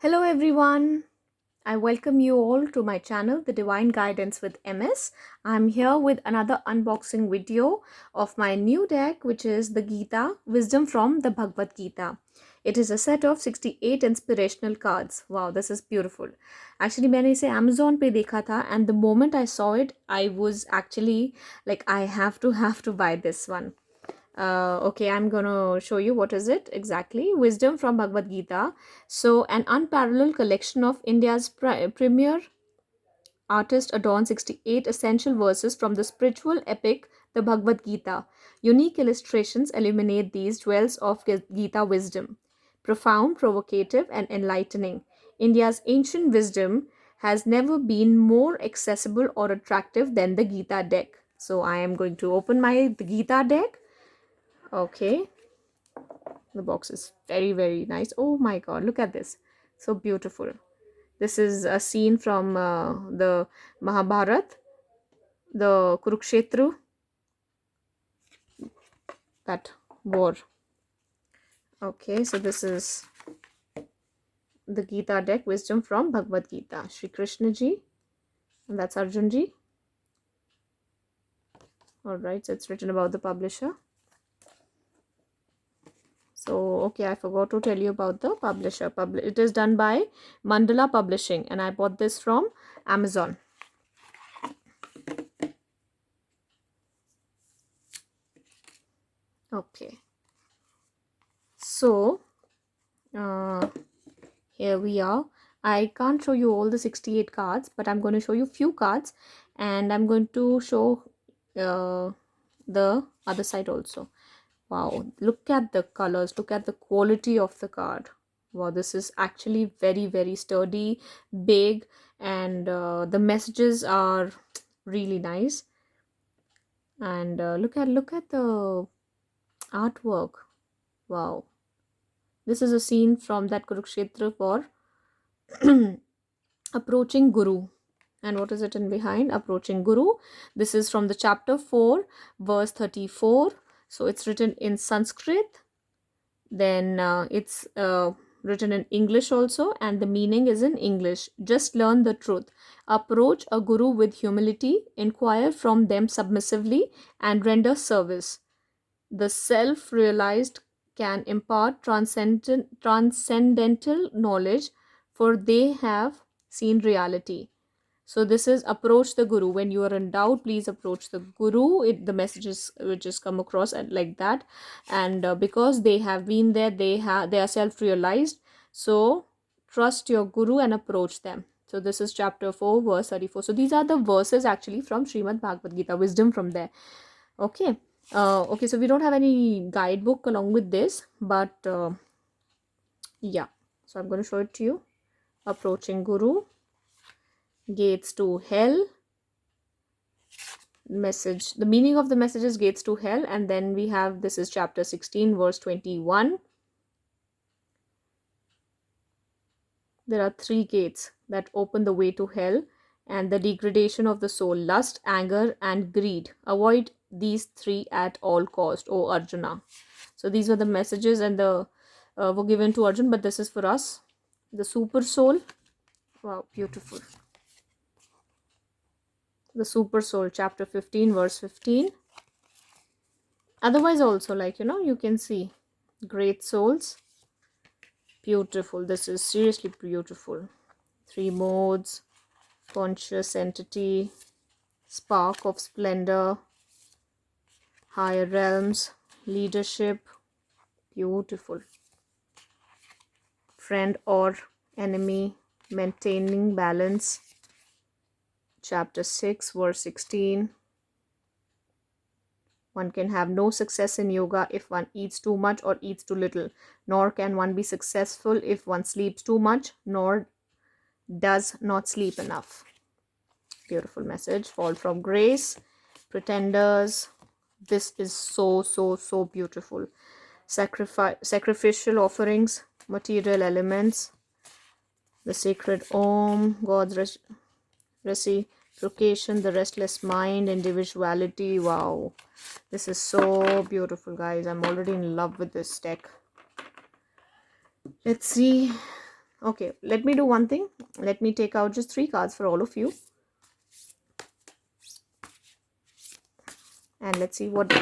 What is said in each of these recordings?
Hello, everyone. I welcome you all to my channel, The Divine Guidance with MS. I'm here with another unboxing video of my new deck, which is the Gita Wisdom from the Bhagavad Gita. It is a set of 68 inspirational cards. Wow, this is beautiful. Actually, मैंने इसे Amazon पे देखा था, and the moment I saw it, I was actually like, I have to buy this one. Okay, I'm gonna show you what is it exactly. Wisdom from Bhagavad Gita. So, an unparalleled collection of India's premier artist adorns 68 essential verses from the spiritual epic, the Bhagavad Gita. Unique illustrations illuminate these jewels of Gita wisdom. Profound, provocative, and enlightening. India's ancient wisdom has never been more accessible or attractive than the Gita deck. So, I am going to open the Gita deck. Okay, the box is very nice. Oh my god, look at this. So beautiful. This is a scene from the Mahabharat, the Kurukshetra, that war. Okay, so this is the Gita deck, Wisdom from Bhagavad Gita. Shri Krishna ji, and that's Arjun ji. Alright, so it's written about the publisher. So, okay, I forgot to tell you about the publisher. It is done by Mandala Publishing, and I bought this from Amazon. Okay, so here we are. I can't show you all the 68 cards, but I'm going to show you few cards, and I'm going to show the other side also. Wow, look at the colors, look at the quality of the card. Wow, this is actually very sturdy, big, and the messages are really nice. And look at the artwork. Wow, this is a scene from that Kurukshetra for approaching Guru. And what is it in behind? Approaching Guru. This is from the chapter 4, verse 34. So it's written in Sanskrit. Then it's written in English also, and the meaning is in English. Just learn the truth. Approach a guru with humility, inquire from them submissively, and render service. The self realized can impart transcendental knowledge, for they have seen reality. So this is approach the guru. When you are in doubt, please approach the guru. The messages which is come across and like that, and because they have been there, they are self realized. So trust your guru and approach them. So this is chapter 4, verse 34. So these are the verses actually from Srimad Bhagavad Gita, wisdom from there. Okay. Okay, so we don't have any guidebook along with this, but yeah. So I'm going to show it to you. Approaching Guru, gates to hell. Message, the meaning of the message is gates to hell, and then we have, this is chapter 16, verse 21. There are 3 gates that open the way to hell and the degradation of the soul: lust, anger, and greed. Avoid these 3 at all cost, O Arjuna. So these were the messages, and the were given to Arjun, but this is for us, the super soul. Wow, beautiful. The super soul, chapter 15, verse 15. Otherwise also, like, you can see great souls. Beautiful. This is seriously beautiful. 3 modes: conscious entity, spark of splendor, higher realms, leadership. Beautiful. Friend or enemy, maintaining balance. Chapter 6, verse 16. One can have no success in yoga if one eats too much or eats too little, nor can one be successful if one sleeps too much, nor does not sleep enough. Beautiful message. Fall from grace, pretenders. This is so beautiful. Sacrificial offerings, material elements, the sacred Om, God's reciprocation, the restless mind, individuality. Wow, this is so beautiful, guys. I'm already in love with this deck. Let's see Okay, let me do one thing. Let me take out just 3 cards for all of you. And let's see what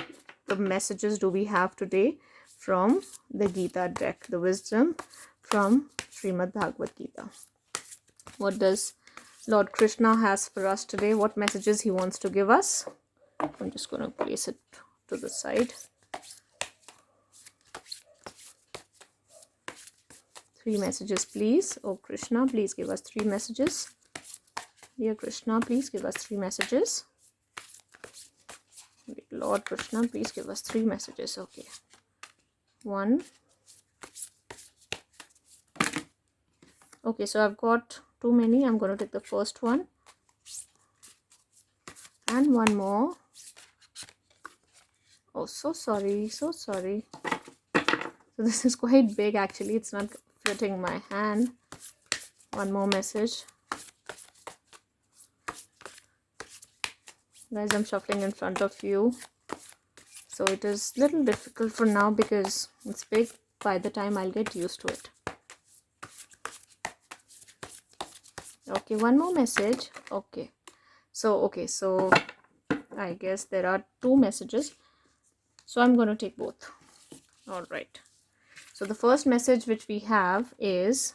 the messages do we have today from the Gita deck, the wisdom from Srimad Bhagavad Gita. What does Lord Krishna has for us today? What messages he wants to give us? I'm just going to place it to the side. 3 messages, please. Oh, Krishna, please give us 3 messages. Dear Krishna, please give us 3 messages. Lord Krishna, please give us 3 messages. Okay. 1. Okay, so I've got too many. I'm going to take the first one. And one more. Oh, so sorry. So sorry. So this is quite big actually. It's not fitting my hand. One more message. Guys, I'm shuffling in front of you. So it is a little difficult for now because it's big. By the time I'll get used to it. Okay, one more message. Okay. So I guess there are 2 messages. So I'm going to take both. All right. So the first message which we have is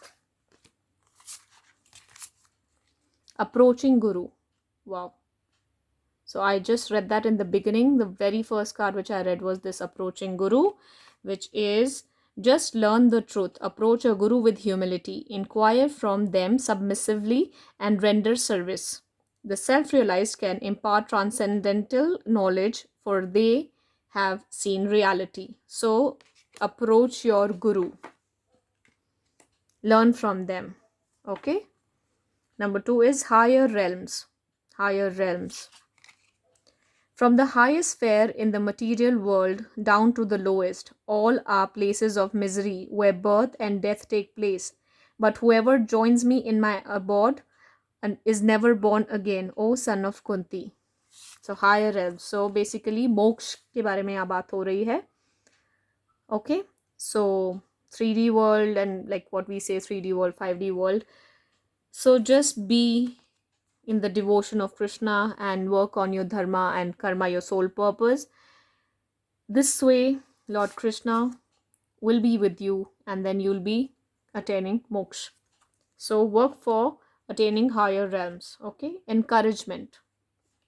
approaching Guru. Wow. So I just read that in the beginning. The very first card which I read was this approaching Guru, which is just learn the truth. Approach a Guru with humility. Inquire from them submissively and render service. The self-realized can impart transcendental knowledge, for they have seen reality. So approach your Guru. Learn from them. Okay. Number 2 is higher realms. Higher realms. From the highest sphere in the material world down to the lowest, all are places of misery where birth and death take place. But whoever joins me in my abode and is never born again, O son of Kunti. So higher realms. So basically मोक्ष के बारे में यहाँ बात हो रही है. Okay. So 3D world and like what we say 3D world, 5D world. So just be in the devotion of Krishna and work on your dharma and karma, your soul purpose. This way, Lord Krishna will be with you and then you'll be attaining moksha. So work for attaining higher realms. Okay. Encouragement.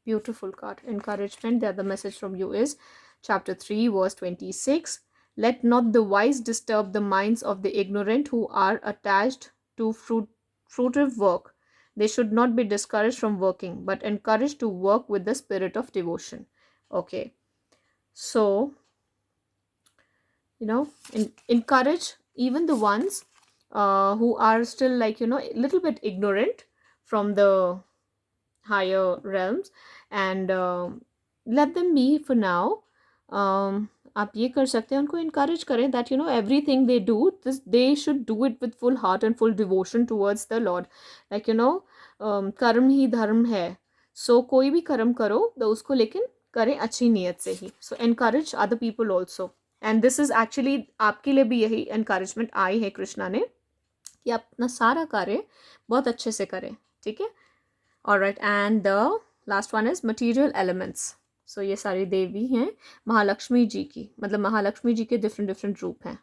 Beautiful card. Encouragement. The other message from you is chapter 3 verse 26. Let not the wise disturb the minds of the ignorant who are attached to fruitive work. They should not be discouraged from working, but encouraged to work with the spirit of devotion. Okay. So, encourage even the ones who are still like, a little bit ignorant from the higher realms, and let them be for now. आप ये कर सकते हैं, उनको encourage करें that everything they do, they should do it with full heart and full devotion towards the Lord. Like कर्म ही धर्म है, so कोई भी कर्म करो तो उसको लेकिन करें अच्छी नीयत से ही. So encourage other people also, and this is actually आपके लिए भी यही encouragement आई है कृष्णा ने कि आप अपना सारा कार्य बहुत अच्छे से करें. ठीक है. Alright, and the last one is material elements. So ये सारी देवी हैं महालक्ष्मी जी की, मतलब महालक्ष्मी जी के different रूप हैं.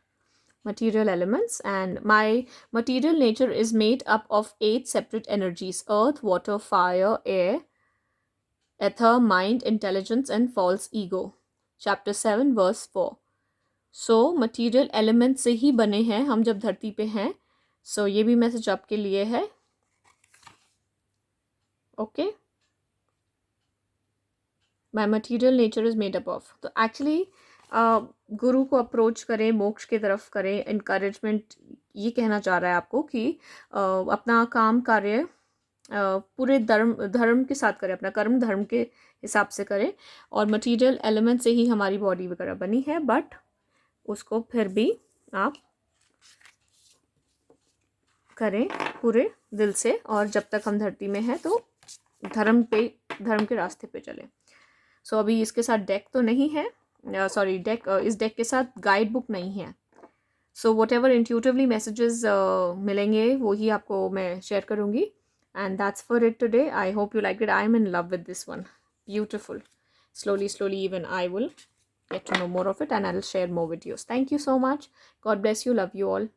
Material elements, and my material nature is made up of 8 separate energies: earth, water, fire, air, ether, mind, intelligence, and false ego. Chapter 7 verse 4. So material elements से ही बने हैं हम जब धरती पे हैं. So ये भी मैसेज आपके लिए है. Okay. My material nature is made up of. तो एक्चुअली गुरु को अप्रोच करें, मोक्ष की तरफ करें. इनकरेजमेंट ये कहना चाह रहा है आपको कि अपना काम कार्य पूरे धर्म के साथ करें, अपना कर्म धर्म के हिसाब से करें, और मटेरियल एलिमेंट से ही हमारी बॉडी वगैरह बनी है, बट उसको फिर भी आप करें पूरे दिल से, और जब तक हम धरती में हैं तो धर्म के रास्ते पे चलें. सो अभी इसके साथ डेक तो नहीं है, सॉरी डेक, इस डेक के साथ गाइड बुक नहीं है. So what ever intuitively messages मिलेंगे वो ही आपको मैं शेयर करूँगी. And that's for it today. I hope you liked it. I'm in love with this one. Beautiful. Slowly, slowly, even I will get to know more of it and I'll share more videos. Thank you so much. God bless you. Love you all.